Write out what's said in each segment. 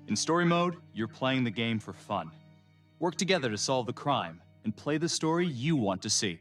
In story mode, you're playing the game for fun. Work together to solve the crime and play the story you want to see.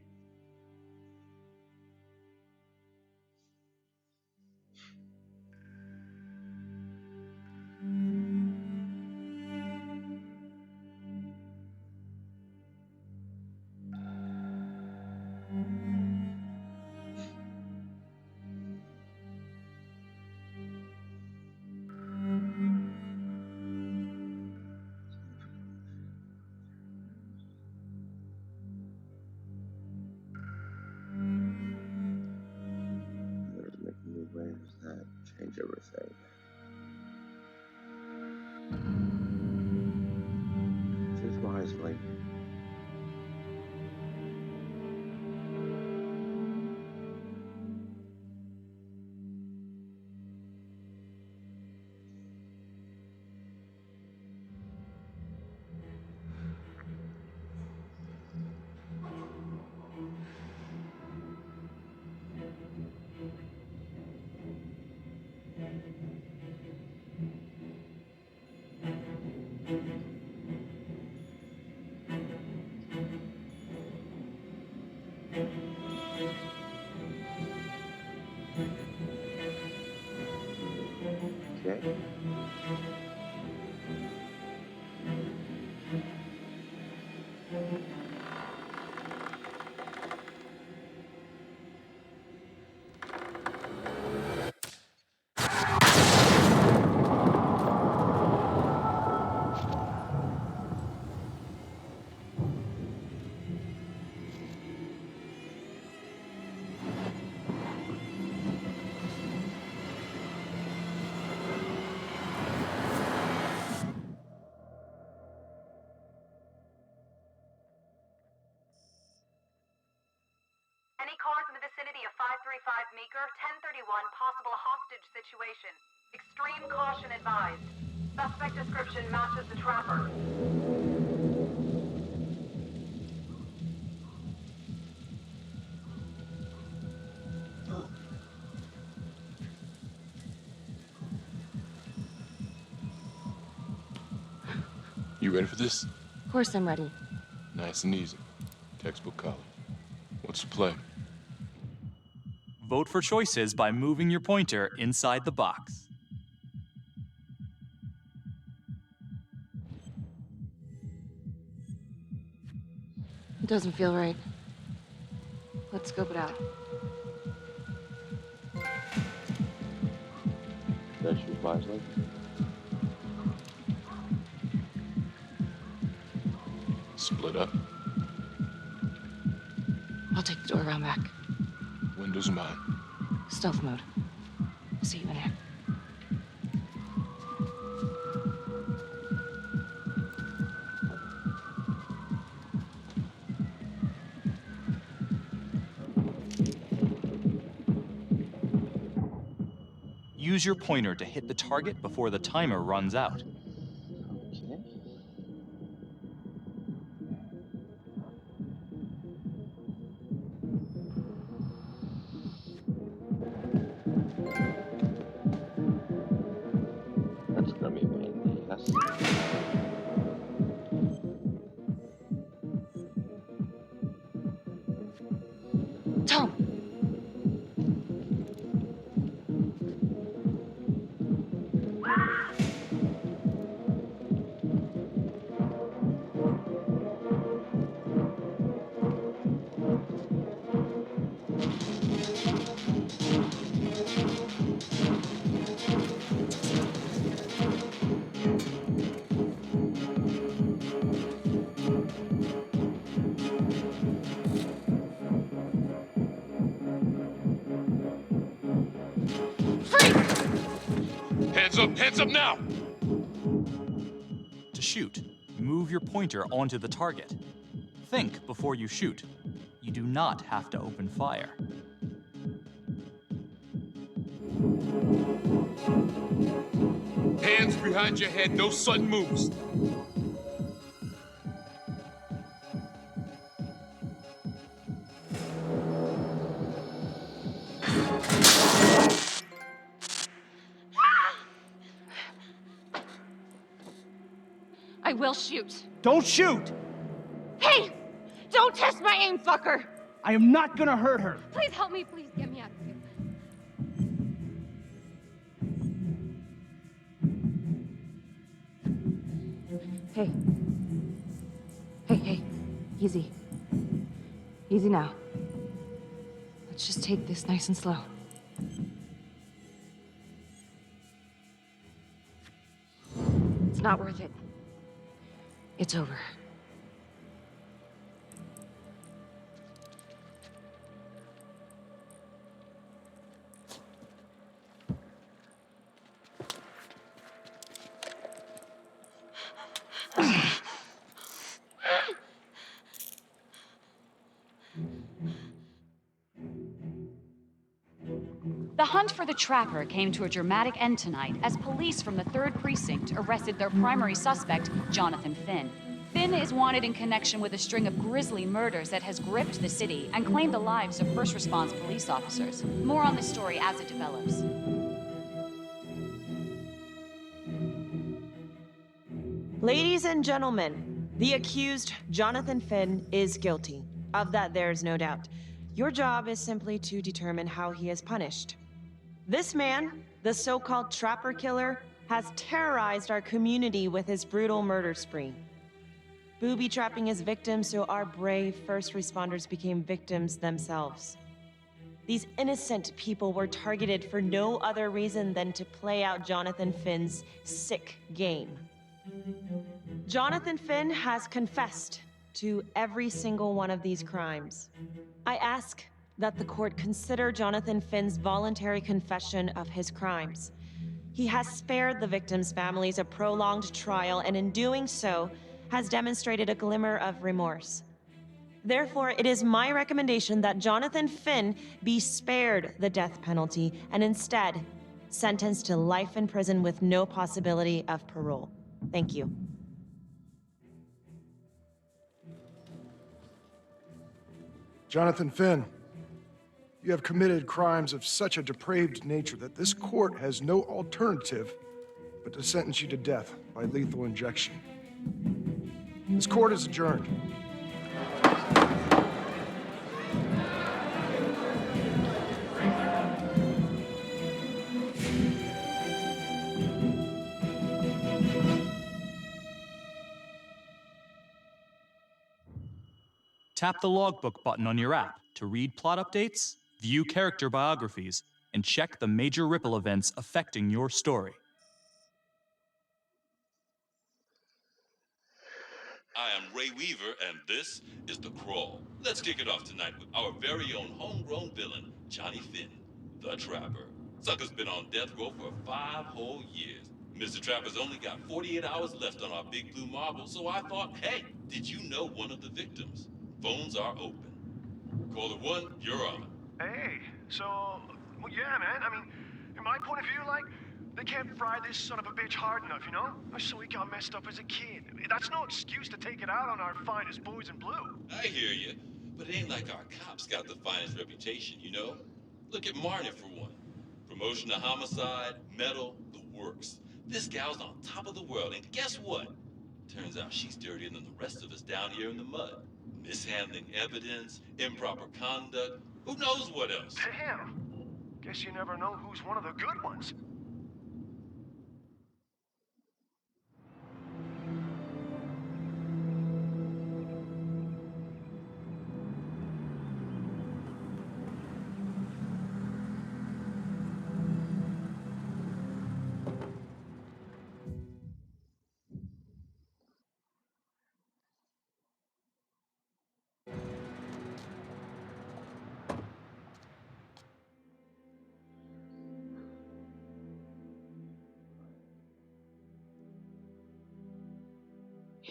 That change everything. Choose wisely. Okay. Any cars in the vicinity of 535 Meeker, 1031, possible hostage situation. Extreme caution advised. Suspect description matches the trapper. You ready for this? Of course I'm ready. Nice and easy. Textbook college. What's the play? Vote for choices by moving your pointer inside the box. It doesn't feel right. Let's scope it out. Should I choose wisely? Split up. I'll take the door around back. Windows mine. Stealth mode. I'll see you in here. Use your pointer to hit the target before the timer runs out. Okay. That's gonna be a pain in the ass. Tom! Hands up now! To shoot, move your pointer onto the target. Think before you shoot. You do not have to open fire. Hands behind your head, no sudden moves. I will shoot. Don't shoot! Hey! Don't test my aim, fucker! I am not gonna hurt her. Please help me, please get me out of here. Hey. Hey. Easy. Easy now. Let's just take this nice and slow. It's not worth it. It's over. The hunt for the Trapper came to a dramatic end tonight as police from the 3rd Precinct arrested their primary suspect, Jonathan Finn. Finn is wanted in connection with a string of grisly murders that has gripped the city and claimed the lives of first response police officers. More on this story as it develops. Ladies and gentlemen, the accused, Jonathan Finn, is guilty. Of that, there's no doubt. Your job is simply to determine how he is punished. This man, the so-called Trapper Killer, has terrorized our community with his brutal murder spree. Booby-trapping his victims so our brave first responders became victims themselves. These innocent people were targeted for no other reason than to play out Jonathan Finn's sick game. Jonathan Finn has confessed to every single one of these crimes. I ask that the court consider Jonathan Finn's voluntary confession of his crimes. He has spared the victims' families a prolonged trial, and in doing so, has demonstrated a glimmer of remorse. Therefore, it is my recommendation that Jonathan Finn be spared the death penalty and instead sentenced to life in prison with no possibility of parole. Thank you. Jonathan Finn, you have committed crimes of such a depraved nature that this court has no alternative but to sentence you to death by lethal injection. This court is adjourned. Tap the logbook button on your app to read plot updates, view character biographies, and check the major ripple events affecting your story. I am Ray Weaver, and this is The Crawl. Let's kick it off tonight with our very own homegrown villain, Johnny Finn, the Trapper. Sucker's been on death row for 5 whole years. Mr. Trapper's only got 48 hours left on our big blue marble, so I thought, hey, did you know one of the victims? Phones are open. Caller 1, you're on. Hey, so, well, yeah, man. I mean, in my point of view, like, they can't fry this son of a bitch hard enough, you know? So he got messed up as a kid. That's no excuse to take it out on our finest boys in blue. I hear you, but it ain't like our cops got the finest reputation, you know? Look at Marnie for one. Promotion to homicide, medal, the works. This gal's on top of the world, and guess what? Turns out she's dirtier than the rest of us down here in the mud. Mishandling evidence, improper conduct, who knows what else? Damn. Guess you never know who's one of the good ones.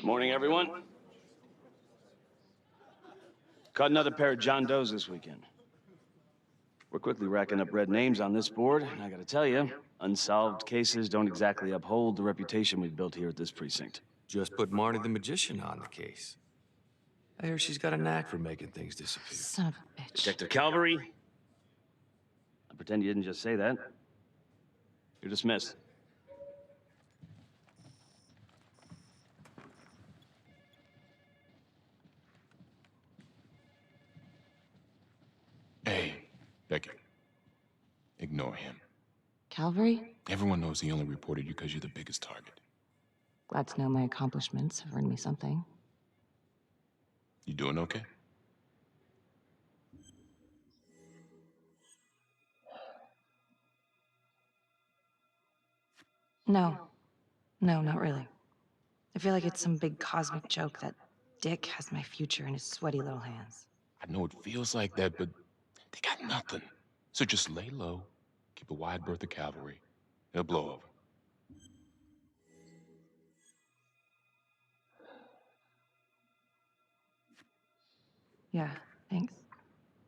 Morning, everyone. Caught another pair of John Does this weekend. We're quickly racking up red names on this board, and I gotta tell you, unsolved cases don't exactly uphold the reputation we've built here at this precinct. Just put Marnie the Magician on the case. I hear she's got a knack for making things disappear. Son of a bitch. Detective Calvary. I pretend you didn't just say that. You're dismissed. or him? Calvary? Everyone knows he only reported you because you're the biggest target. Glad to know my accomplishments have earned me something. You doing okay? No. No, not really. I feel like it's some big cosmic joke that Dick has my future in his sweaty little hands. I know it feels like that, but they got nothing. So just lay low, keep a wide berth of cavalry. It'll blow over. Yeah, thanks.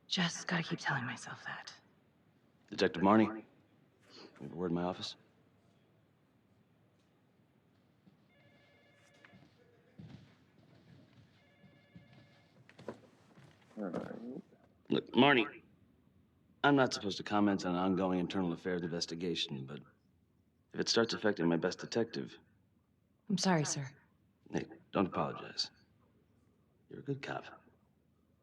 Just gotta keep telling myself that. Detective Marnie, you have a word in my office? Look, Marnie, I'm not supposed to comment on an ongoing internal affairs investigation, but if it starts affecting my best detective... I'm sorry, sir. Hey, don't apologize. You're a good cop.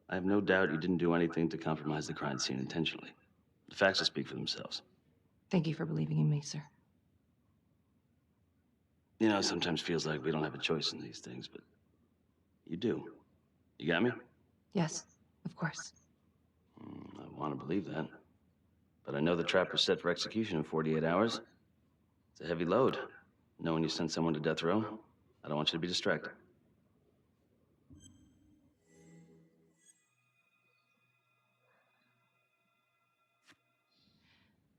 I have no doubt you didn't do anything to compromise the crime scene intentionally. The facts will speak for themselves. Thank you for believing in me, sir. You know, it sometimes feels like we don't have a choice in these things, but you do. You got me? Yes, of course. I want to believe that. But I know the trapper's set for execution in 48 hours. It's a heavy load. Knowing you sent someone to death row, I don't want you to be distracted.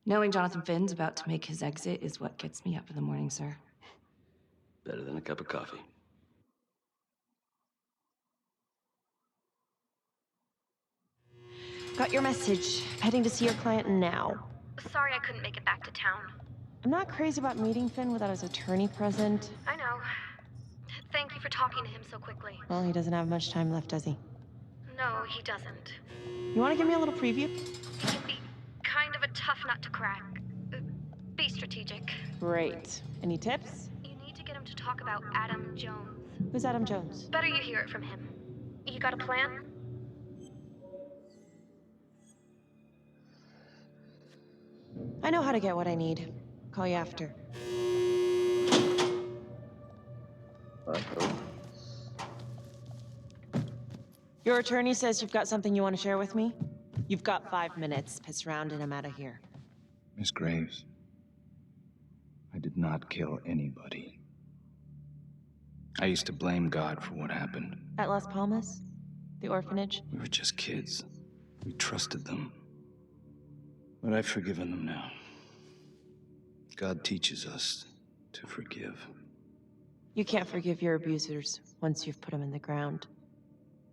Knowing Jonathan Finn's about to make his exit is what gets me up in the morning, sir. Better than a cup of coffee. Got your message. Heading to see your client now. Sorry I couldn't make it back to town. I'm not crazy about meeting Finn without his attorney present. I know. Thank you for talking to him so quickly. Well, he doesn't have much time left, does he? No, he doesn't. You want to give me a little preview? He can be kind of a tough nut to crack. Be strategic. Great. Any tips? You need to get him to talk about Adam Jones. Who's Adam Jones? Better you hear it from him. You got a plan? I know how to get what I need. Call you after. Your attorney says you've got something you want to share with me? You've got 5 minutes. Piss around and I'm out of here. Miss Graves, I did not kill anybody. I used to blame God for what happened. At Las Palmas? The orphanage? We were just kids. We trusted them. But I've forgiven them now. God teaches us to forgive. You can't forgive your abusers once you've put them in the ground.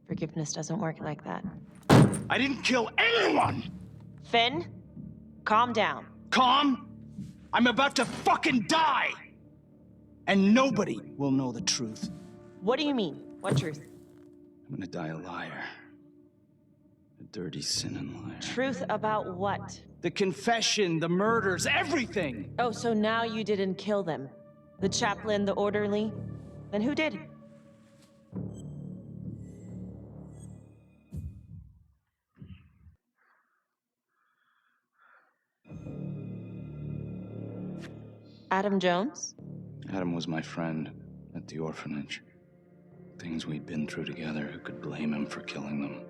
Forgiveness doesn't work like that. I didn't kill anyone! Finn, calm down. Calm? I'm about to fucking die! And nobody will know the truth. What do you mean? What truth? I'm gonna die a liar. A dirty, sinning liar. Truth about what? The confession, the murders, everything! Oh, so now you didn't kill them? The chaplain, the orderly? Then who did? Adam Jones? Adam was my friend at the orphanage. Things we'd been through together, who could blame him for killing them?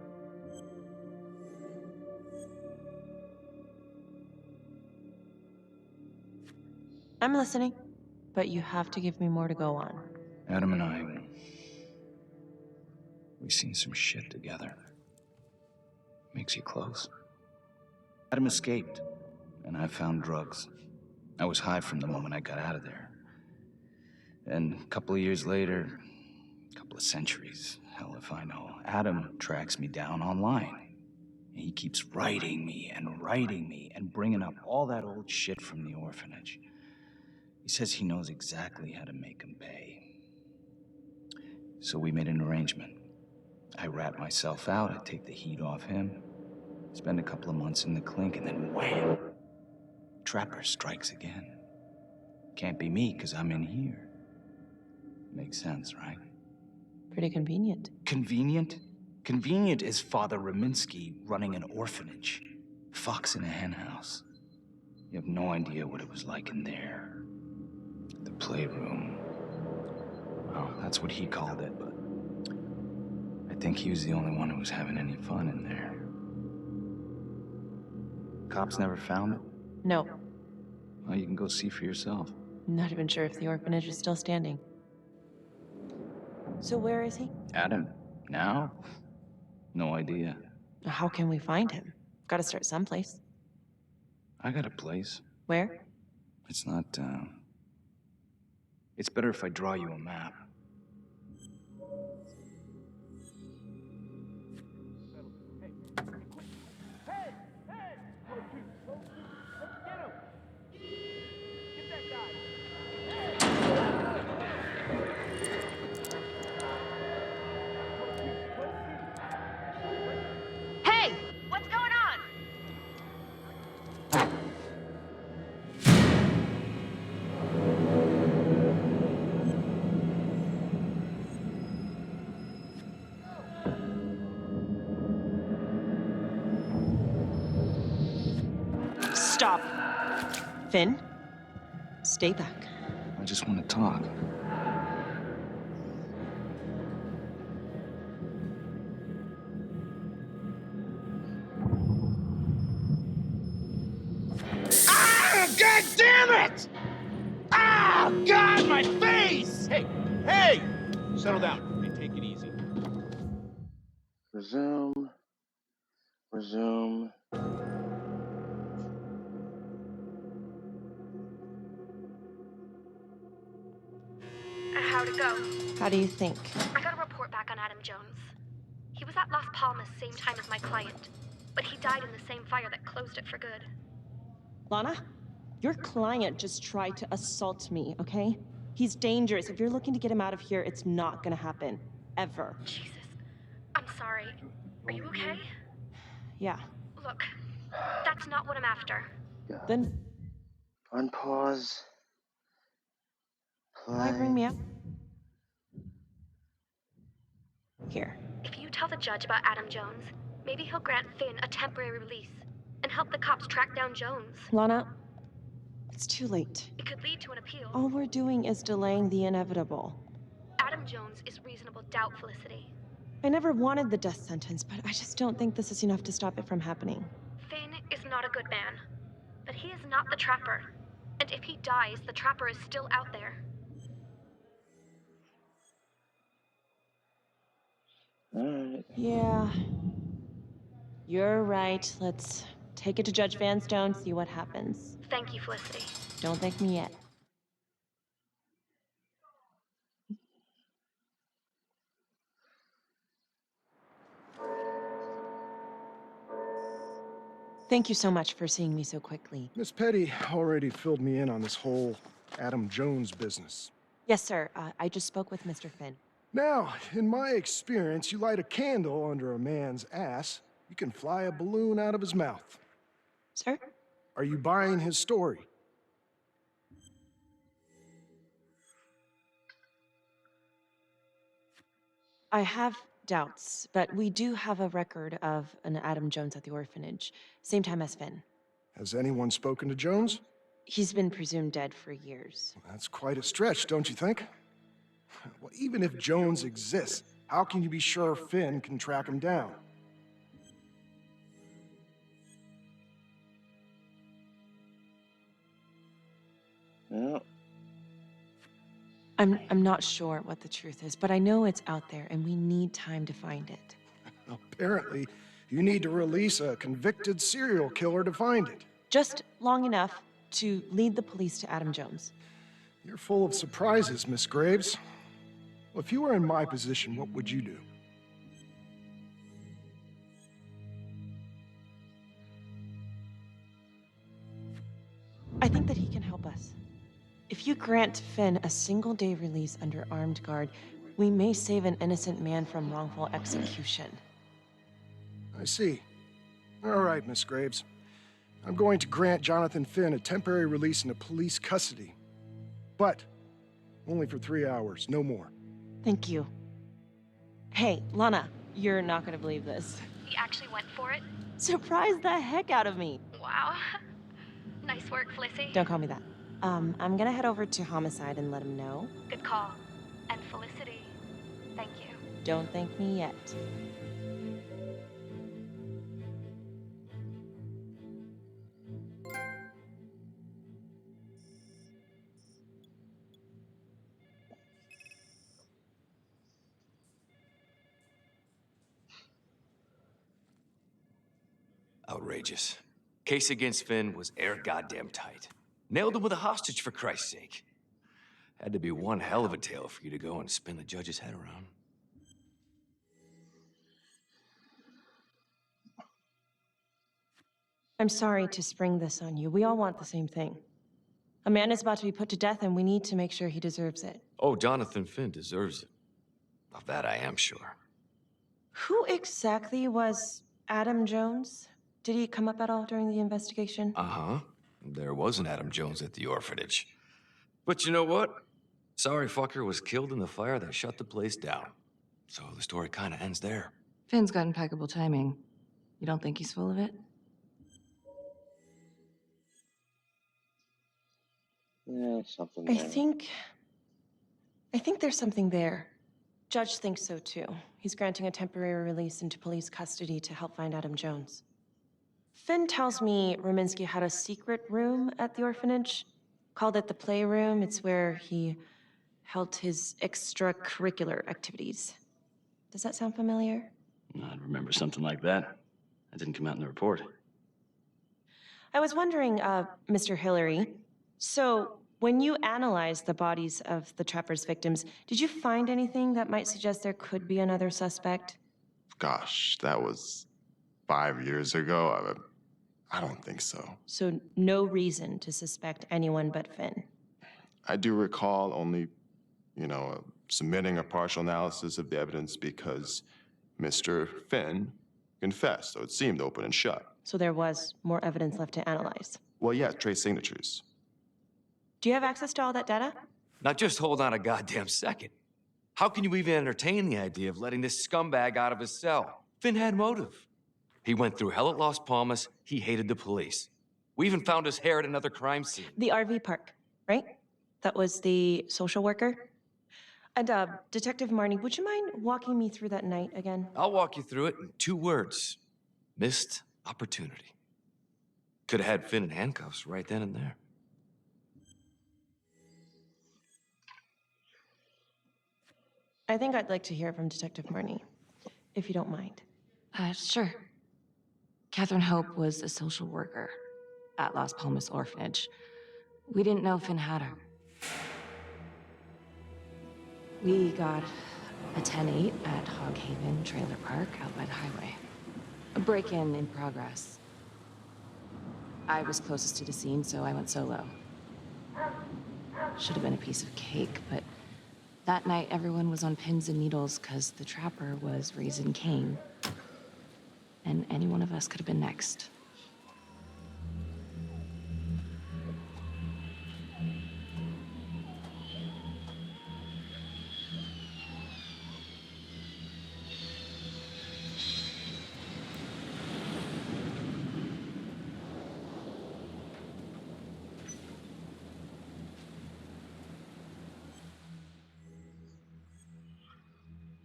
I'm listening, but you have to give me more to go on. Adam and I, we've seen some shit together. Makes you close. Adam escaped, and I found drugs. I was high from the moment I got out of there. And a couple of years later, a couple of centuries, hell if I know, Adam tracks me down online. And he keeps writing me and bringing up all that old shit from the orphanage. He says he knows exactly how to make him pay. So we made an arrangement. I rat myself out, I take the heat off him, spend a couple of months in the clink, and then wham! Trapper strikes again. Can't be me, because I'm in here. Makes sense, right? Pretty convenient. Convenient? Convenient is Father Raminsky running an orphanage. Fox in a henhouse. You have no idea what it was like in there. The playroom. Well, that's what he called it, but I think he was the only one who was having any fun in there. Cops never found it? No, Well, you can go see for yourself. I'm not even sure if the orphanage is still standing. So where is he? Adam? Now? No idea. How can we find him? Gotta start someplace. I got a place. Where? It's not, It's better if I draw you a map. Hey! What's going on? Stop. Finn, stay back. I just want to talk. Ah! God damn it! Ah! God, my face! Hey! Hey! Settle down. Hey, take it easy. Resume. Resume. How'd it go? How do you think? I got a report back on Adam Jones. He was at Las Palmas same time as my client, but he died in the same fire that closed it for good. Lana, your client just tried to assault me, okay? He's dangerous. If you're looking to get him out of here, it's not gonna happen. Ever. Jesus. I'm sorry. Are you okay? Yeah. Look, that's not what I'm after. Then Unpause. why bring me up? Here. If you tell the judge about Adam Jones, maybe he'll grant Finn a temporary release and help the cops track down Jones. Lana, it's too late. It could lead to an appeal. All we're doing is delaying the inevitable. Adam Jones is reasonable doubt, Felicity. I never wanted the death sentence, but I just don't think this is enough to stop it from happening. Finn is not a good man, but he is not the Trapper. And if he dies, the Trapper is still out there. Alright. Yeah. You're right. Let's take it to Judge Vanstone, see what happens. Thank you, Felicity. Don't thank me yet. Thank you so much for seeing me so quickly. Miss Petty already filled me in on this whole Adam Jones business. Yes, sir. I just spoke with Mr. Finn. Now, in my experience, you light a candle under a man's ass, you can fly a balloon out of his mouth. Sir? Are you buying his story? I have doubts, but we do have a record of an Adam Jones at the orphanage, same time as Finn. Has anyone spoken to Jones? He's been presumed dead for years. That's quite a stretch, don't you think? Well, even if Jones exists, how can you be sure Finn can track him down? Yeah. I'm not sure what the truth is, but I know it's out there and we need time to find it. Apparently, you need to release a convicted serial killer to find it. Just long enough to lead the police to Adam Jones. You're full of surprises, Miss Graves. Well, if you were in my position, what would you do? I think that he can help us. If you grant Finn a single-day release under armed guard, we may save an innocent man from wrongful execution. I see. All right, Miss Graves. I'm going to grant Jonathan Finn a temporary release into police custody. But only for 3 hours, no more. Thank you. Hey, Lana, you're not gonna believe this. He actually went for it? Surprised the heck out of me. Wow. Nice work, Felicity. Don't call me that. I'm gonna head over to Homicide and let him know. Good call. And Felicity, thank you. Don't thank me yet. Outrageous. Case against Finn was air goddamn tight. Nailed him with a hostage, for Christ's sake. Had to be one hell of a tale for you to go and spin the judge's head around. I'm sorry to spring this on you. We all want the same thing. A man is about to be put to death, and we need to make sure he deserves it. Oh, Jonathan Finn deserves it. Of that I am sure. Who exactly was Adam Jones? Did he come up at all during the investigation? Uh-huh. There was an Adam Jones at the orphanage. But you know what? Sorry fucker was killed in the fire that shut the place down. So the story kind of ends there. Finn's got impeccable timing. You don't think he's full of it? Yeah, something I there. think there's something there. Judge thinks so too. He's granting a temporary release into police custody to help find Adam Jones. Finn tells me Rominsky had a secret room at the orphanage. Called it the Playroom. It's where he held his extracurricular activities. Does that sound familiar? I'd remember something like that. That didn't come out in the report. I was wondering, Mr. Hillary, so when you analyzed the bodies of the Trapper's victims, did you find anything that might suggest there could be another suspect? Gosh, that was 5 years ago. I don't think so. So no reason to suspect anyone but Finn. I do recall only, submitting a partial analysis of the evidence because Mr. Finn confessed, so it seemed open and shut. So there was more evidence left to analyze. Well, yeah, trace signatures. Do you have access to all that data? Now just hold on a goddamn second. How can you even entertain the idea of letting this scumbag out of his cell? Finn had motive. He went through hell at Las Palmas. He hated the police. We even found his hair at another crime scene. The RV park, right? That was the social worker? And, Detective Marnie, would you mind walking me through that night again? I'll walk you through it in 2 words. Missed opportunity. Could have had Finn in handcuffs right then and there. I think I'd like to hear from Detective Marnie, if you don't mind. Sure. Catherine Hope was a social worker at Las Palmas Orphanage. We didn't know Finn had her. We got a 10-8 at Hog Haven Trailer Park out by the highway. A break-in in progress. I was closest to the scene, so I went solo. Should have been a piece of cake, but that night everyone was on pins and needles because the Trapper was raising Cain. And any one of us could have been next.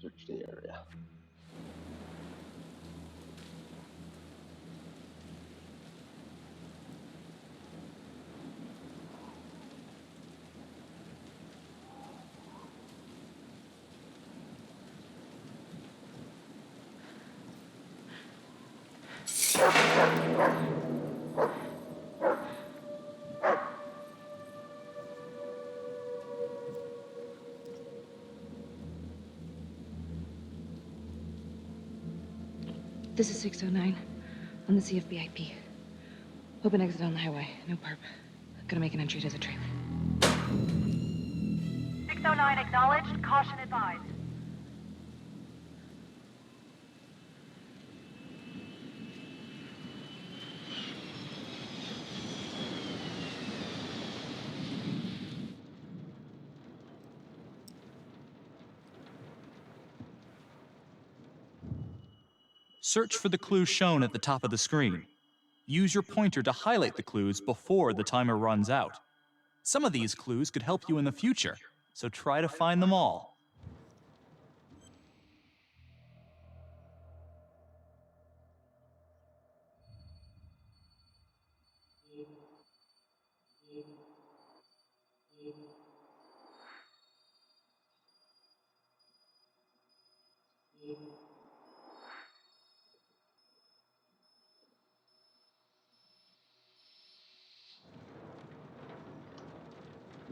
Search the area. This is 609 on the CFBIP. Open exit on the highway. No perp. Gonna make an entry to the trailer. 609 acknowledged. Caution advised. Search for the clue shown at the top of the screen. use your pointer to highlight the clues before the timer runs out. Some of these clues could help you in the future, so try to find them all.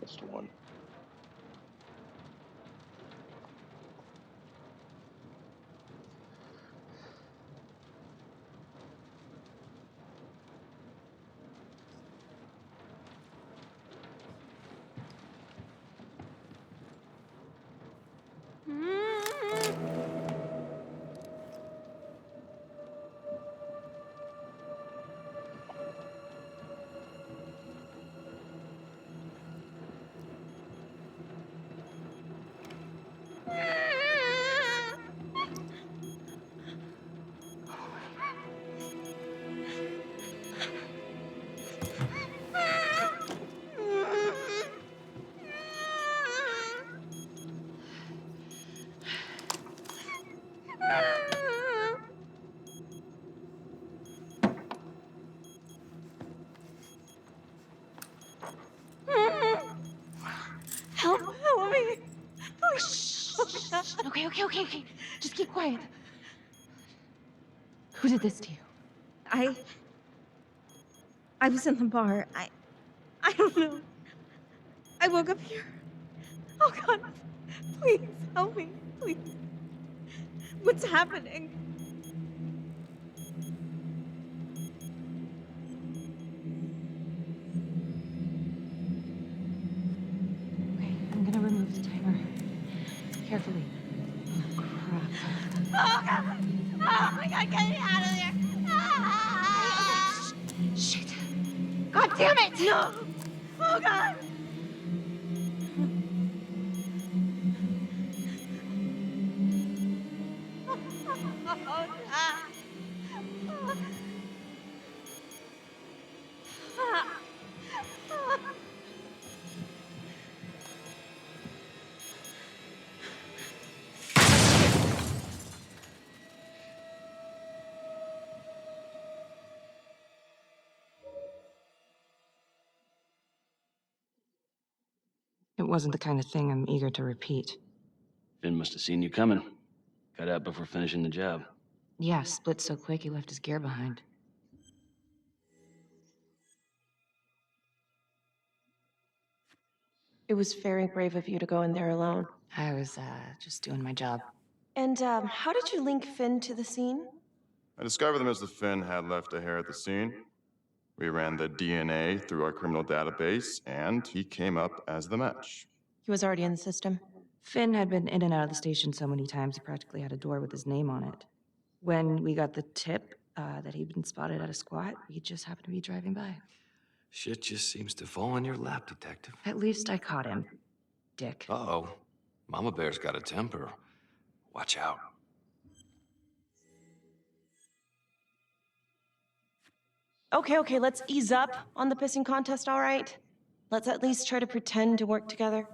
Missed one. Help me. Okay. Just keep quiet. Who did this to you? I was in the bar. I don't know. I woke up here. Oh God, please help me, please. What's happening? Okay, I'm gonna remove the timer. Carefully. Oh, crap. Oh God! Oh my God, get me out of there! Ah! Shit. God damn it! No! Oh God! It wasn't the kind of thing I'm eager to repeat. Finn must have seen you coming. Got out before finishing the job. Yeah, split so quick he left his gear behind. It was very brave of you to go in there alone. I was, just doing my job. And, how did you link Finn to the scene? I discovered that Mr. Finn had left a hair at the scene. We ran the DNA through our criminal database, and he came up as the match. He was already in the system. Finn had been in and out of the station so many times he practically had a door with his name on it. When we got the tip that he'd been spotted at a squat, he just happened to be driving by. Shit just seems to fall in your lap, Detective. At least I caught him, dick. Uh-oh. Mama Bear's got a temper. Watch out. Okay, let's ease up on the pissing contest, all right? Let's at least try to pretend to work together.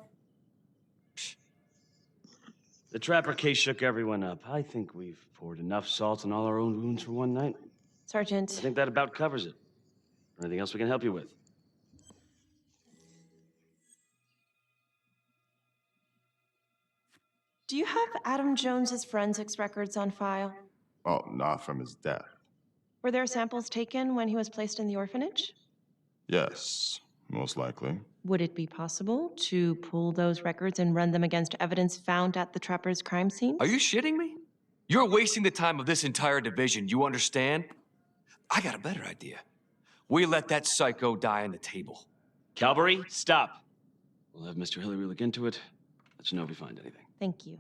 The Trapper case shook everyone up. I think we've poured enough salt in all our own wounds for one night. Sergeant. I think that about covers it. Anything else we can help you with? Do you have Adam Jones's forensics records on file? Well, not from his death. Were there samples taken when he was placed in the orphanage? Yes, most likely. Would it be possible to pull those records and run them against evidence found at the Trapper's crime scene? Are you shitting me? You're wasting the time of this entire division, you understand? I got a better idea. We let that psycho die on the table. Calvary, stop. We'll have Mr. Hillary look into it. Let you know if we find anything. Thank you.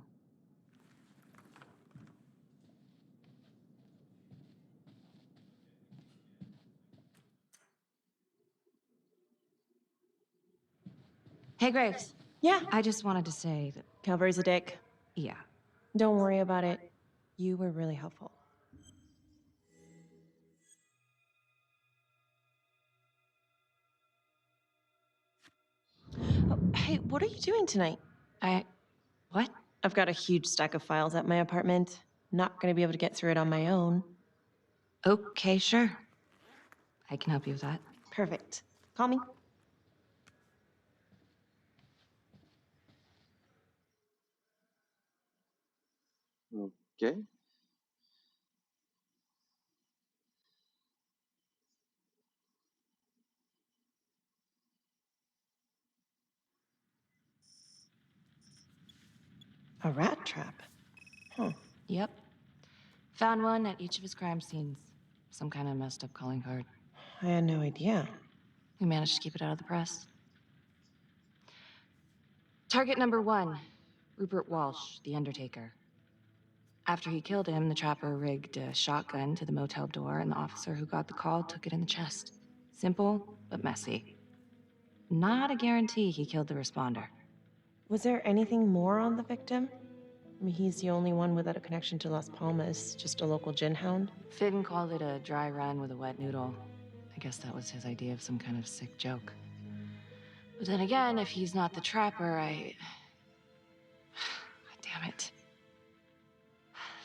Hey, Graves. Yeah? I just wanted to say that... Calvary's a dick. Yeah. Don't worry about it. You were really helpful. Hey, what are you doing tonight? What? I've got a huge stack of files at my apartment. Not gonna be able to get through it on my own. Okay, sure. I can help you with that. Perfect. Call me. Okay. A rat trap. Huh. Yep. Found one at each of his crime scenes. Some kind of messed up calling card. I had no idea. We managed to keep it out of the press. Target number 1, Rupert Walsh, the Undertaker. After he killed him, the trapper rigged a shotgun to the motel door, and the officer who got the call took it in the chest. Simple, but messy. Not a guarantee he killed the responder. Was there anything more on the victim? I mean, he's the only one without a connection to Las Palmas, just a local gin hound. Finn called it a dry run with a wet noodle. I guess that was his idea of some kind of sick joke. But then again, if he's not the trapper, God damn it.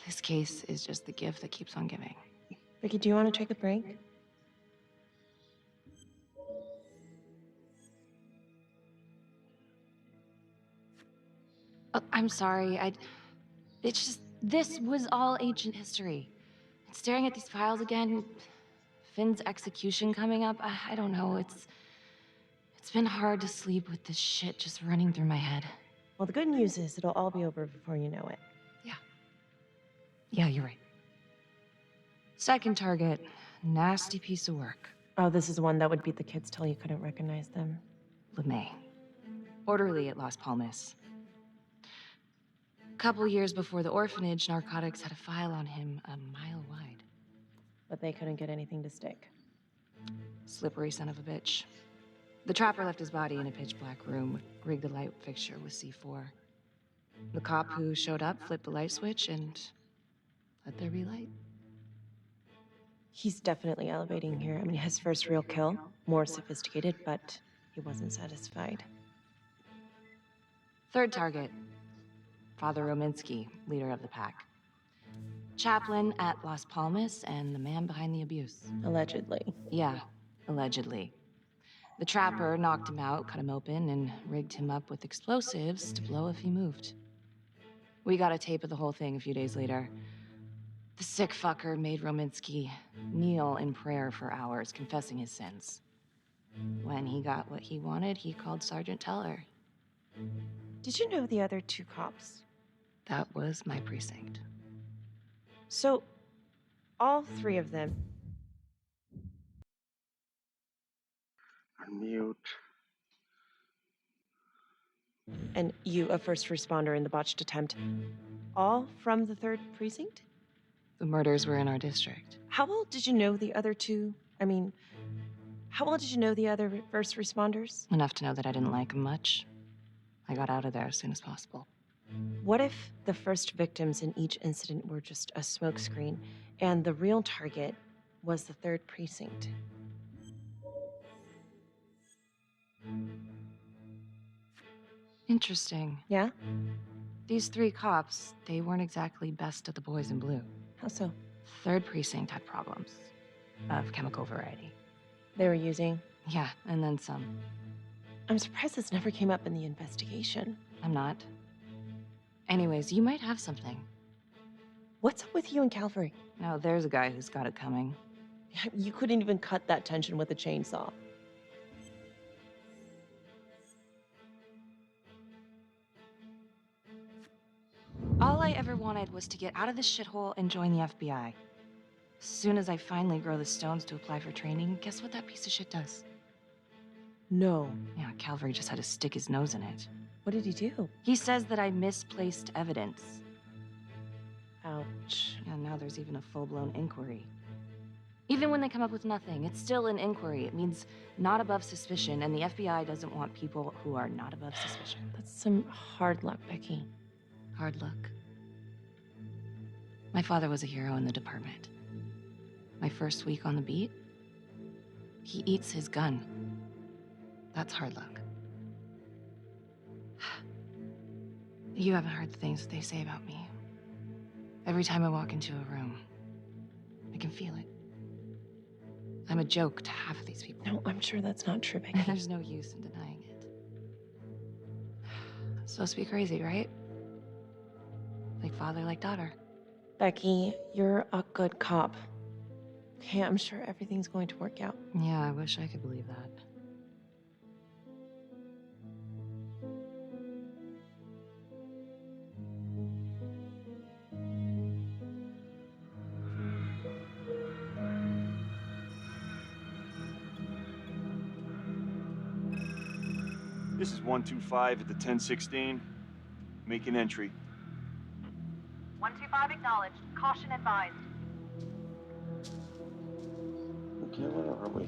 This case is just the gift that keeps on giving. Ricky, do you want to take a break? Oh, I'm sorry, it's just, this was all ancient history. And staring at these files again, Finn's execution coming up, I don't know, it's been hard to sleep with this shit just running through my head. Well, the good news is it'll all be over before you know it. Yeah, you're right. Second target, nasty piece of work. Oh, this is the one that would beat the kids till you couldn't recognize them. LeMay. Orderly at Las Palmas. A couple years before the orphanage, narcotics had a file on him a mile wide. But they couldn't get anything to stick. Slippery son of a bitch. The trapper left his body in a pitch black room, rigged the light fixture with C4. The cop who showed up flipped the light switch and let there be light. He's definitely elevating here. I mean, his first real kill, more sophisticated, but he wasn't satisfied. Third target, Father Rominsky, leader of the pack. Chaplain at Las Palmas and the man behind the abuse. Allegedly. Yeah, allegedly. The trapper knocked him out, cut him open, and rigged him up with explosives to blow if he moved. We got a tape of the whole thing a few days later. The sick fucker made Rominsky kneel in prayer for hours, confessing his sins. When he got what he wanted, he called Sergeant Teller. Did you know the other 2 cops? That was my precinct. So, all 3 of them. Unmute. And you, a first responder in the botched attempt. All from the 3rd precinct? The murders were in our district. How well did you know the other 2? I mean, how well did you know the other first responders? Enough to know that I didn't like them much. I got out of there as soon as possible. What if the first victims in each incident were just a smokescreen, and the real target was the 3rd precinct? Interesting. Yeah? These 3 cops, they weren't exactly best of the boys in blue. How so? 3rd precinct had problems. Of chemical variety. They were using? Yeah, and then some. I'm surprised this never came up in the investigation. I'm not. Anyways, you might have something. What's up with you and Calvary? No, there's a guy who's got it coming. You couldn't even cut that tension with a chainsaw. All I ever wanted was to get out of this shithole and join the FBI. As soon as I finally grow the stones to apply for training, guess what that piece of shit does? No. Yeah, Calvary just had to stick his nose in it. What did he do? He says that I misplaced evidence. Ouch. Yeah, now there's even a full-blown inquiry. Even when they come up with nothing, it's still an inquiry. It means not above suspicion, and the FBI doesn't want people who are not above suspicion. That's some hard luck, Becky. Hard luck. My father was a hero in the department. My first week on the beat, he eats his gun. That's hard luck. You haven't heard the things that they say about me. Every time I walk into a room, I can feel it. I'm a joke to half of these people. No, I'm sure that's not true, Becky. There's no use in denying it. I'm supposed to be crazy, right? Like father, like daughter. Becky, you're a good cop. Okay, I'm sure everything's going to work out. Yeah, I wish I could believe that. This is 125 at the 1016. Make an entry. 125 acknowledged. Caution advised. Okay, where are we?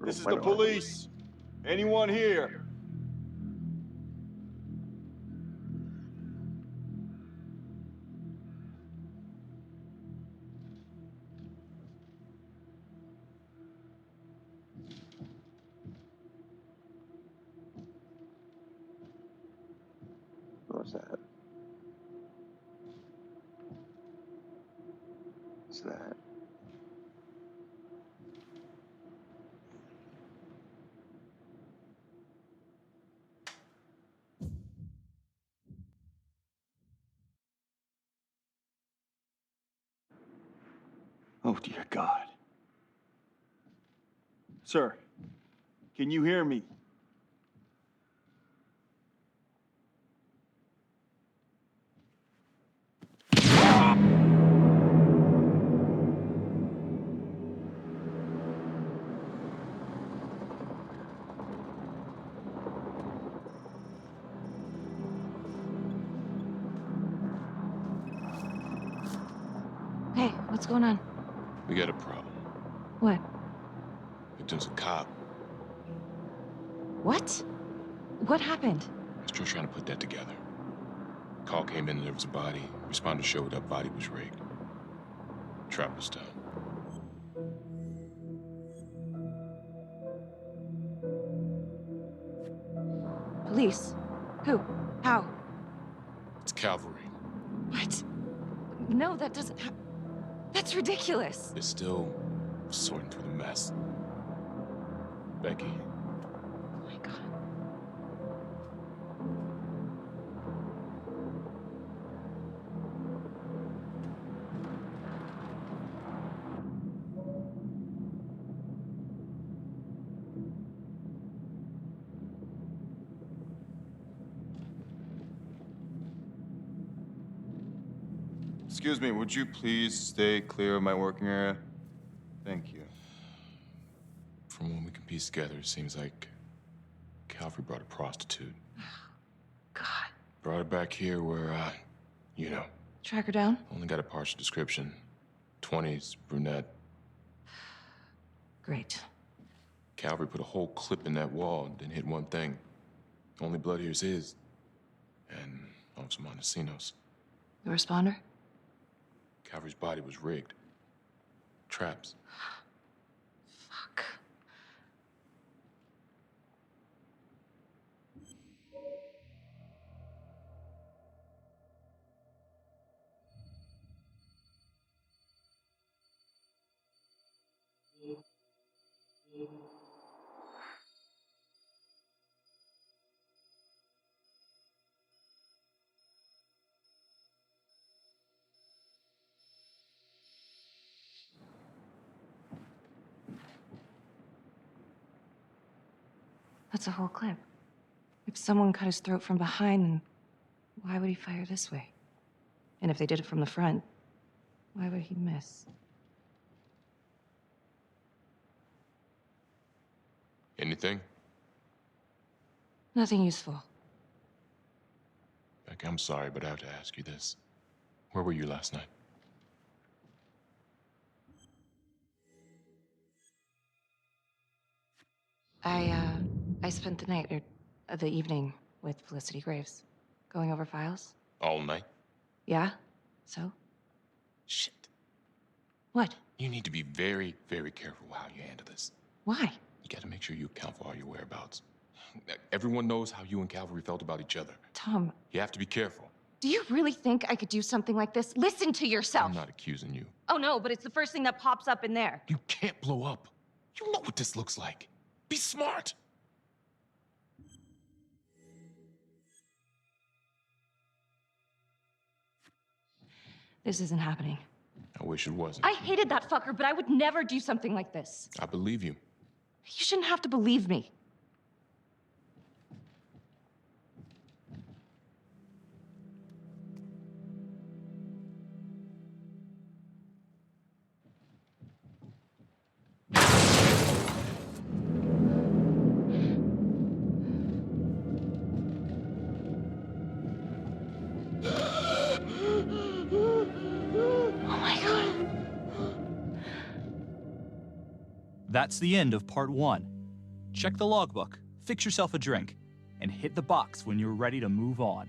This is Where the are we? police. Anyone here? What's that? What's that? Oh, dear God. Sir, can you hear me? Hey, what's going on? We got a problem. What? Victim's a cop. What? What happened? Still trying to put that together. Call came in and there was a body. Responder showed up, body was rigged. Trap was done. Police? Who? How? It's cavalry. What? No, that doesn't That's ridiculous. They're still sorting through the mess. Becky. Oh my God. Excuse me, would you please stay clear of my working area? Thank you. From what we can piece together, it seems like Calvary brought a prostitute. God. Brought her back here where, you know. Track her down? Only got a partial description. 20s, brunette. Great. Calvary put a whole clip in that wall and didn't hit one thing. Only blood here's his. And Officer Montesinos. The responder? Calvary's body was rigged. Traps. Fuck. That's a whole clip. If someone cut his throat from behind, then why would he fire this way? And if they did it from the front, why would he miss? Anything? Nothing useful. Becky, I'm sorry, but I have to ask you this. Where were you last night? I spent the night, or the evening, with Felicity Graves. Going over files. All night? Yeah? So? Shit. What? You need to be very, very careful how you handle this. Why? You gotta make sure you account for all your whereabouts. Everyone knows how you and Calvary felt about each other. Tom, You have to be careful. do you really think I could do something like this? Listen to yourself. I'm not accusing you. Oh no, but it's the first thing that pops up in there. You can't blow up. You know what this looks like. Be smart. This isn't happening. I wish it wasn't. I hated that fucker, but I would never do something like this. I believe you. You shouldn't have to believe me. That's the end of part 1. Check the logbook, fix yourself a drink, and hit the box when you're ready to move on.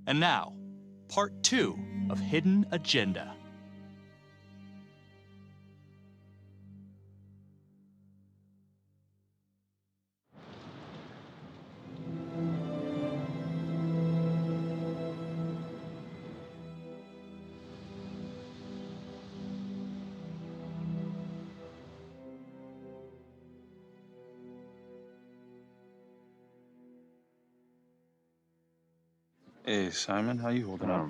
And now, part 2 of Hidden Agenda. Hey, Simon, how you holding up?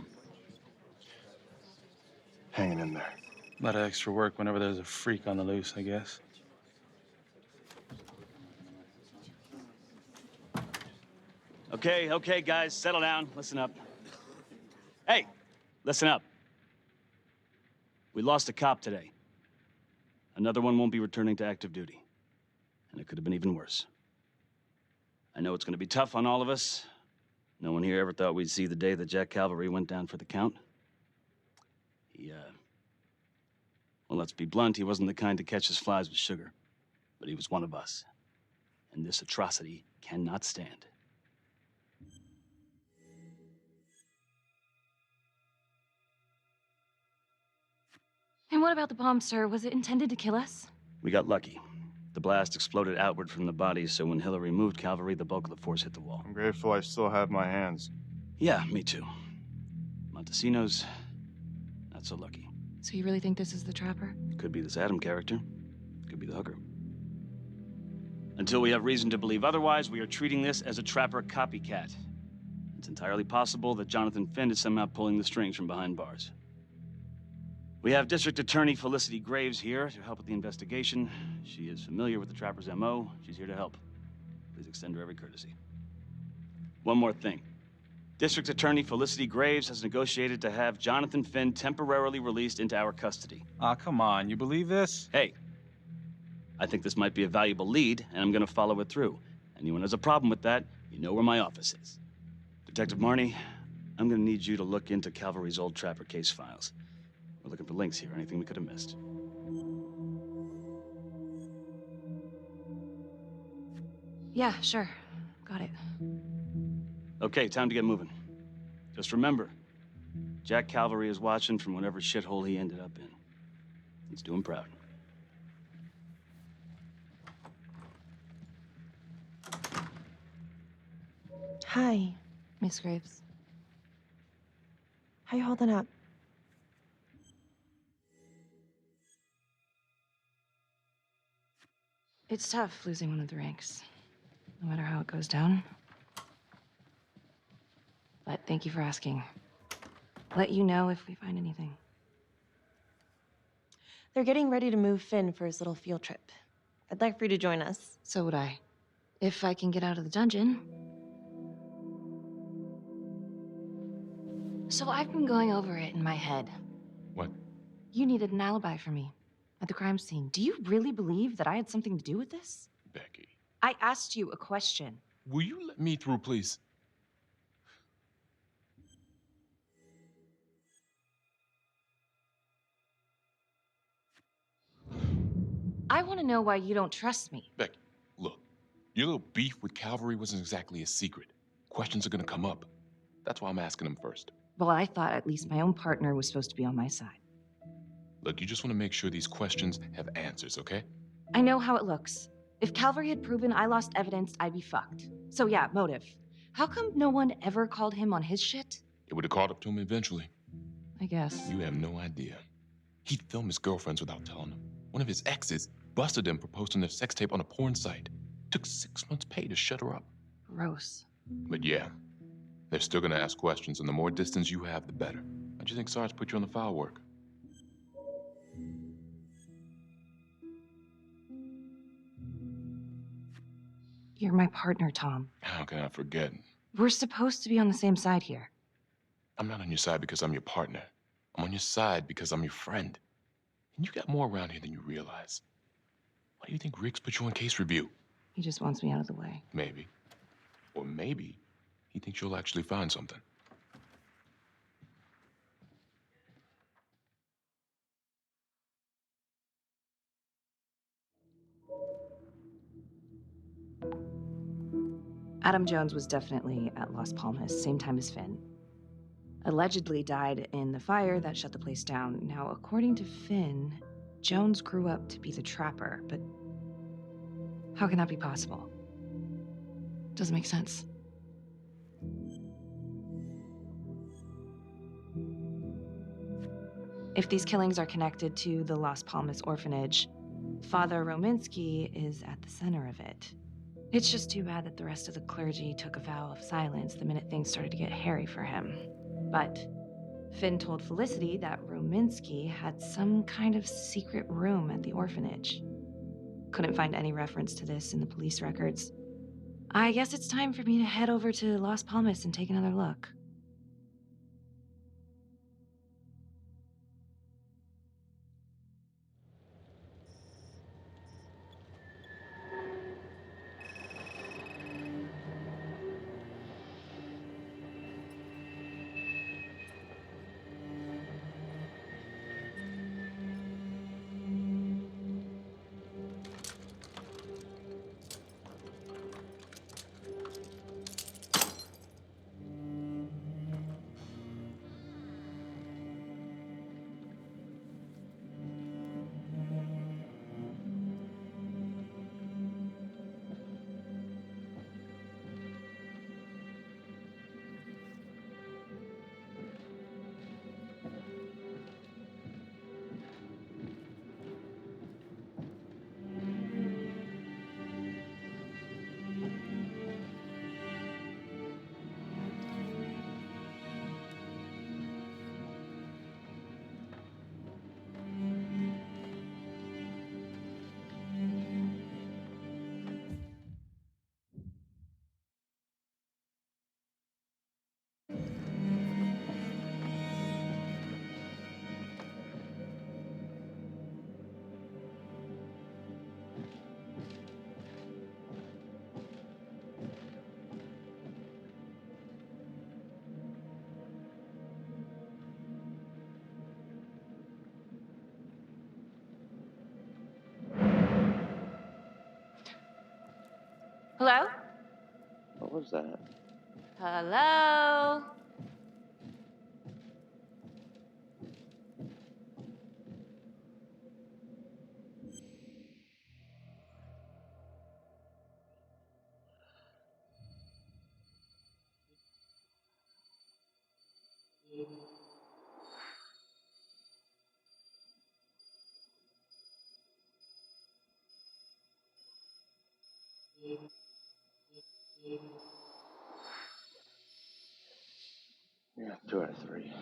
Hanging in there. A lot of extra work whenever there's a freak on the loose, I guess. Okay, guys, settle down. Listen up. Hey, listen up. We lost a cop today. Another one won't be returning to active duty. And it could have been even worse. I know it's gonna be tough on all of us. No one here ever thought we'd see the day that Jack Calvary went down for the count. Well, let's be blunt, he wasn't the kind to catch his flies with sugar. But he was one of us. And this atrocity cannot stand. And what about the bomb, sir? Was it intended to kill us? We got lucky. The blast exploded outward from the bodies, so when Hillary moved Calvary, the bulk of the force hit the wall. I'm grateful I still have my hands. Yeah, me too. Montesinos, not so lucky. So you really think this is the Trapper? Could be this Adam character. Could be the hooker. Until we have reason to believe otherwise, we are treating this as a Trapper copycat. It's entirely possible that Jonathan Finn is somehow pulling the strings from behind bars. We have District Attorney Felicity Graves here to help with the investigation. She is familiar with the Trapper's MO. She's here to help. Please extend her every courtesy. One more thing. District Attorney Felicity Graves has negotiated to have Jonathan Finn temporarily released into our custody. Ah, come on. You believe this? Hey, I think this might be a valuable lead, and I'm gonna follow it through. Anyone has a problem with that, you know where my office is. Detective Marney, I'm gonna need you to look into Calvary's old Trapper case files. We're looking for links here, anything we could have missed. Yeah, sure. Got it. Okay, time to get moving. Just remember, Jack Calvary is watching from whatever shithole he ended up in. Let's do him proud. Hi. Miss Graves. How you holding up? It's tough losing one of the ranks, no matter how it goes down. But thank you for asking. Let you know if we find anything. They're getting ready to move Finn for his little field trip. I'd like for you to join us. So would I. If I can get out of the dungeon. So I've been going over it in my head. What? You needed an alibi for me at the crime scene. Do you really believe that I had something to do with this? Becky. I asked you a question. Will you let me through, please? I want to know why you don't trust me. Becky, look. Your little beef with Calvary wasn't exactly a secret. Questions are gonna come up. That's why I'm asking them first. Well, I thought at least my own partner was supposed to be on my side. Look, you just want to make sure these questions have answers, okay? I know how it looks. If Calvary had proven I lost evidence, I'd be fucked. So yeah, motive. How come no one ever called him on his shit? It would have caught up to him eventually. I guess. You have no idea. He'd film his girlfriends without telling them. One of his exes busted him for posting their sex tape on a porn site. Took 6 months' pay to shut her up. Gross. But yeah, they're still gonna ask questions, and the more distance you have, the better. How'd you think Sarge put you on the file work? You're my partner, Tom. How can I forget? We're supposed to be on the same side here. I'm not on your side because I'm your partner. I'm on your side because I'm your friend. And you got more around here than you realize. Why do you think Riggs put you on case review? He just wants me out of the way. Maybe. Or maybe he thinks you'll actually find something. Adam Jones was definitely at Las Palmas, same time as Finn. Allegedly died in the fire that shut the place down. Now, according to Finn, Jones grew up to be the trapper, but how can that be possible? Doesn't make sense. If these killings are connected to the Las Palmas orphanage, Father Rominsky is at the center of it. It's just too bad that the rest of the clergy took a vow of silence the minute things started to get hairy for him. But Finn told Felicity that Rominsky had some kind of secret room at the orphanage. Couldn't find any reference to this in the police records. I guess it's time for me to head over to Las Palmas and take another look. Hello? What was that? Hello? Yeah, 2 out of 3.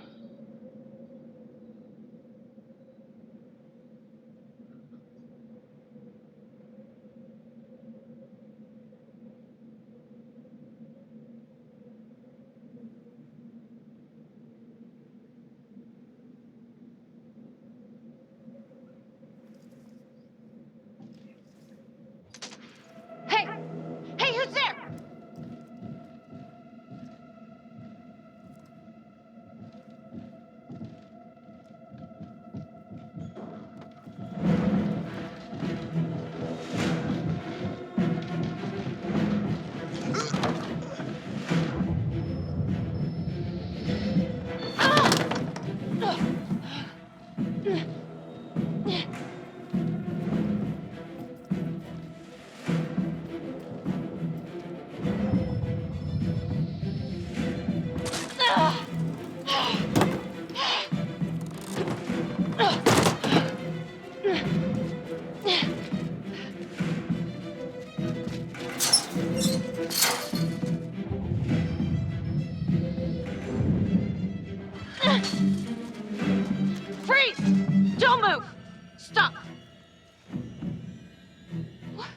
Hey! Hey, who's there? Freeze! Don't move! Stop! What?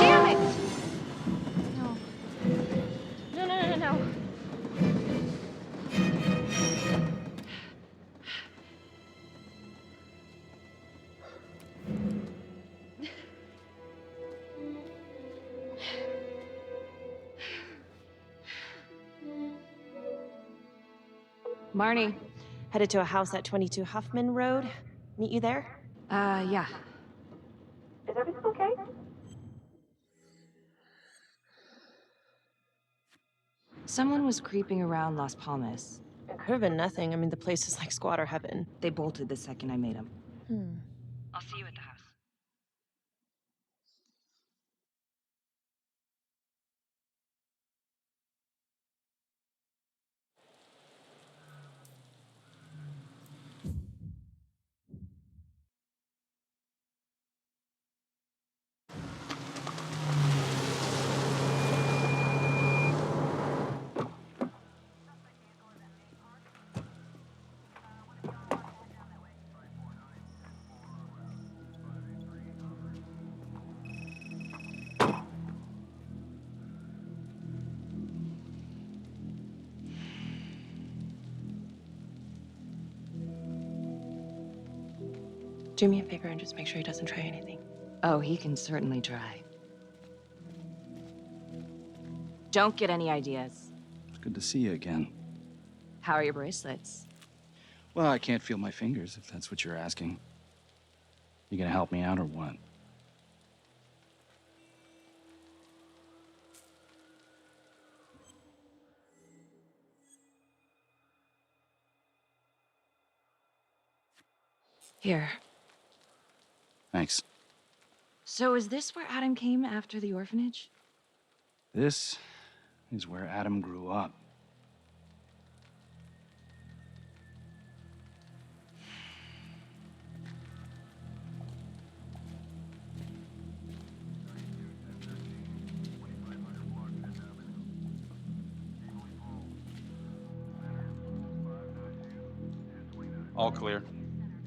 Damn it! No. No, no, no, no. Marnie. Headed to a house at 22 Huffman Road. Meet you there? Yeah. Is everything okay? Someone was creeping around Las Palmas. It could have been nothing. I mean, the place is like squatter heaven. They bolted the second I made them. I'll see you at the house. Do me a favor and just make sure he doesn't try anything. Oh, he can certainly try. Don't get any ideas. It's good to see you again. How are your bracelets? Well, I can't feel my fingers, if that's what you're asking. You gonna help me out or what? Here. Thanks. So is this where Adam came after the orphanage? This is where Adam grew up. All clear.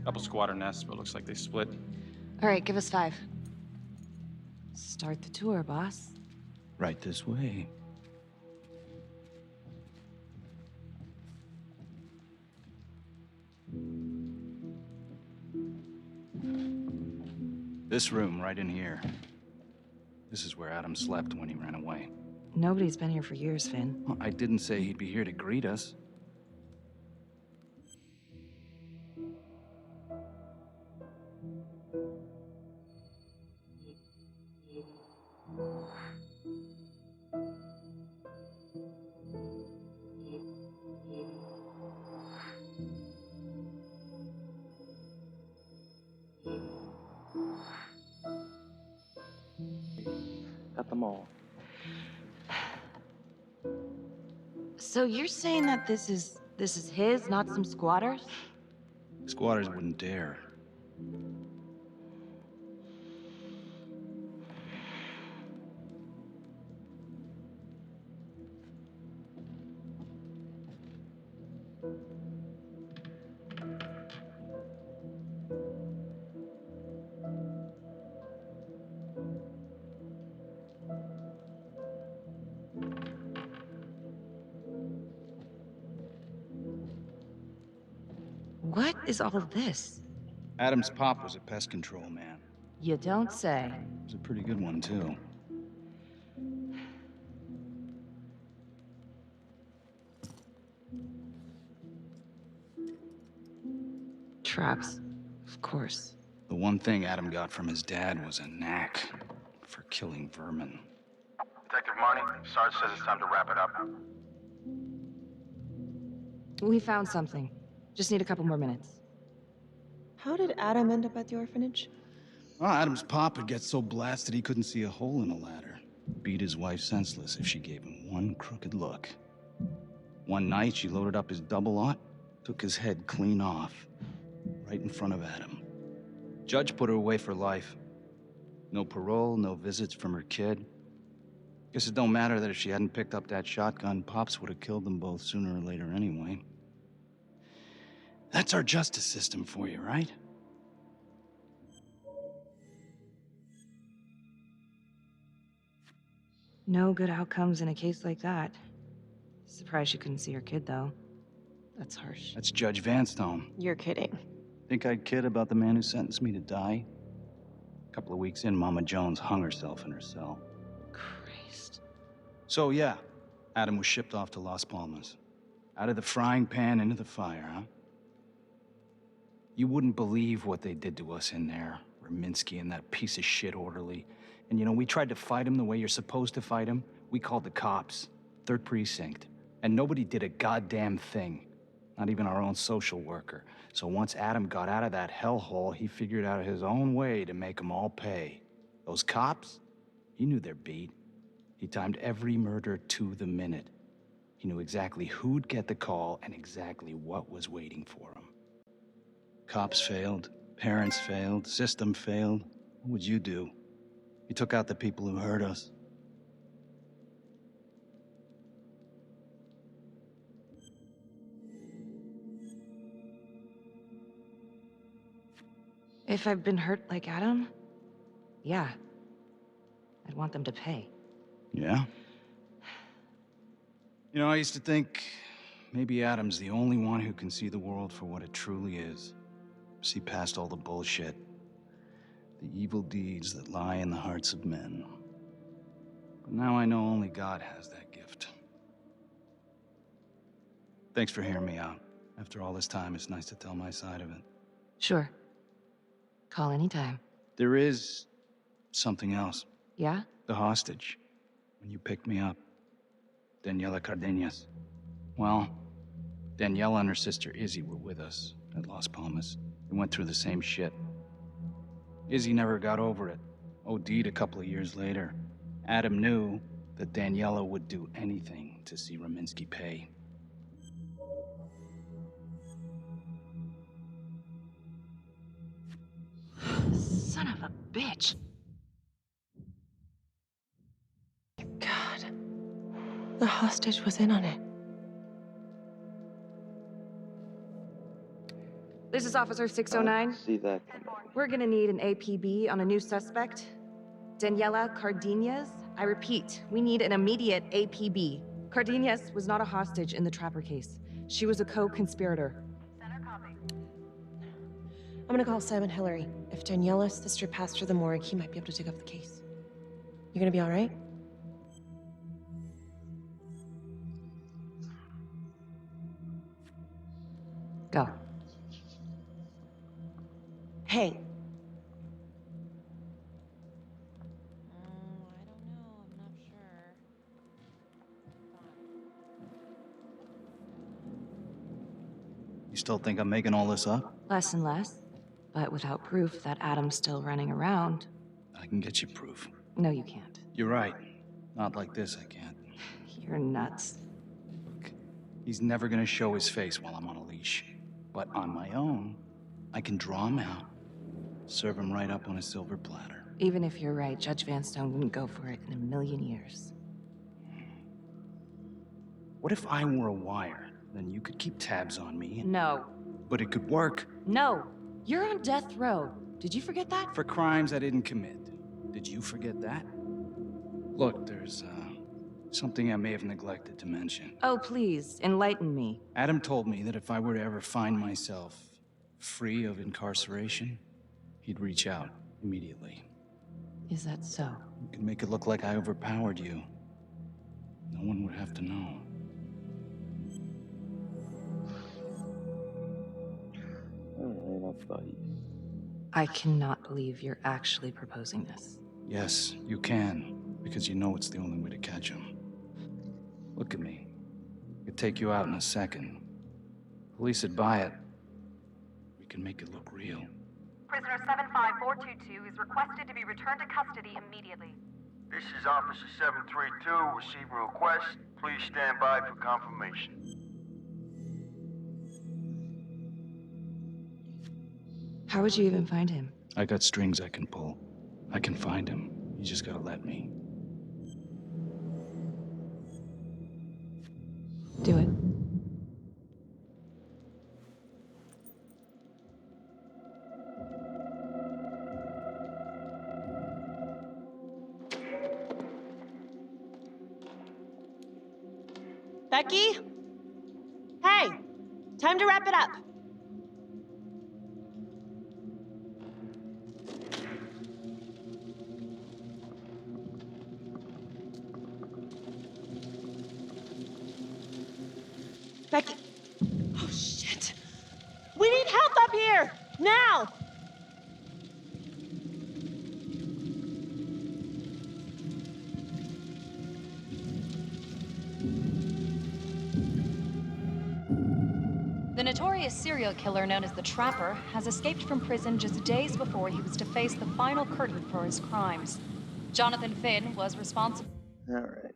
Couple squatter nests, but looks like they split. All right, give us 5. Start the tour, boss. Right this way. This room right in here. This is where Adam slept when he ran away. Nobody's been here for years, Finn. Well, I didn't say he'd be here to greet us. Got them all. So you're saying that this is his, not some squatters? Squatters wouldn't dare. What is all of this? Adam's pop was a pest control man. You don't say. He was a pretty good one, too. Traps, of course. The one thing Adam got from his dad was a knack for killing vermin. Detective Marnie, Sarge says it's time to wrap it up. We found something. Just need a couple more minutes. How did Adam end up at the orphanage? Well, Adam's pop would get so blasted he couldn't see a hole in a ladder. Beat his wife senseless if she gave him one crooked look. One night, she loaded up his double-aught, took his head clean off, right in front of Adam. Judge put her away for life. No parole, no visits from her kid. Guess it don't matter that if she hadn't picked up that shotgun, Pops would have killed them both sooner or later anyway. That's our justice system for you, right? No good outcomes in a case like that. Surprised she couldn't see her kid, though. That's harsh. That's Judge Vanstone. You're kidding. Think I'd kid about the man who sentenced me to die? A couple of weeks in, Mama Jones hung herself in her cell. Christ. So yeah, Adam was shipped off to Las Palmas. Out of the frying pan into the fire, huh? You wouldn't believe what they did to us in there. Raminsky and that piece of shit orderly. And you know, we tried to fight him the way you're supposed to fight him. We called the cops. 3rd Precinct. And nobody did a goddamn thing. Not even our own social worker. So once Adam got out of that hellhole, he figured out his own way to make them all pay. Those cops, he knew their beat. He timed every murder to the minute. He knew exactly who'd get the call and exactly what was waiting for him. Cops failed, parents failed, system failed. What would you do? He took out the people who hurt us. If I've been hurt like Adam, yeah. I'd want them to pay. Yeah? You know, I used to think maybe Adam's the only one who can see the world for what it truly is. See past all the bullshit. The evil deeds that lie in the hearts of men. But now I know only God has that gift. Thanks for hearing me out. After all this time, it's nice to tell my side of it. Sure. Call anytime. There is something else. Yeah? The hostage. When you picked me up. Daniela Cardenas. Well, Daniela and her sister Izzy were with us at Las Palmas. They went through the same shit. Izzy never got over it. OD'd a couple of years later. Adam knew that Daniela would do anything to see Raminsky pay. Son of a bitch. God. The hostage was in on it. This is Officer 609. See that coming. We're gonna need an APB on a new suspect. Daniela Cardenas. I repeat, we need an immediate APB. Cardenas was not a hostage in the Trapper case. She was a co-conspirator. I'm gonna call Simon Hillary. If Daniela's sister passed through the morgue, he might be able to dig up the case. You gonna be all right? Go. Hey. You still think I'm making all this up? Less and less. But without proof that Adam's still running around. I can get you proof. No, you can't. You're right. Not like this, I can't. You're nuts. He's never gonna show his face while I'm on a leash. But on my own, I can draw him out, serve him right up on a silver platter. Even if you're right, Judge Vanstone wouldn't go for it in a million years. What if I were a wire? Then you could keep tabs on me and... No. But it could work. No. You're on death row. Did you forget that? For crimes I didn't commit. Did you forget that? Look, there's, something I may have neglected to mention. Oh, please, enlighten me. Adam told me that if I were to ever find myself free of incarceration, he'd reach out immediately. Is that so? You could make it look like I overpowered you. No one would have to know. I cannot believe you're actually proposing this. Yes, you can, because you know it's the only way to catch him. Look at me. I could take you out in a second. Police would buy it. We can make it look real. Prisoner 75422 is requested to be returned to custody immediately. This is Officer 732, receiving a request. Please stand by for confirmation. How would you even find him? I got strings I can pull. I can find him. You just gotta let me. Do it. Becky? Hey! Time to wrap it up. Becky. Oh, shit. We need help up here! Now! The notorious serial killer known as the Trapper has escaped from prison just days before he was to face the final curtain for his crimes. Jonathan Finn was responsible. All right.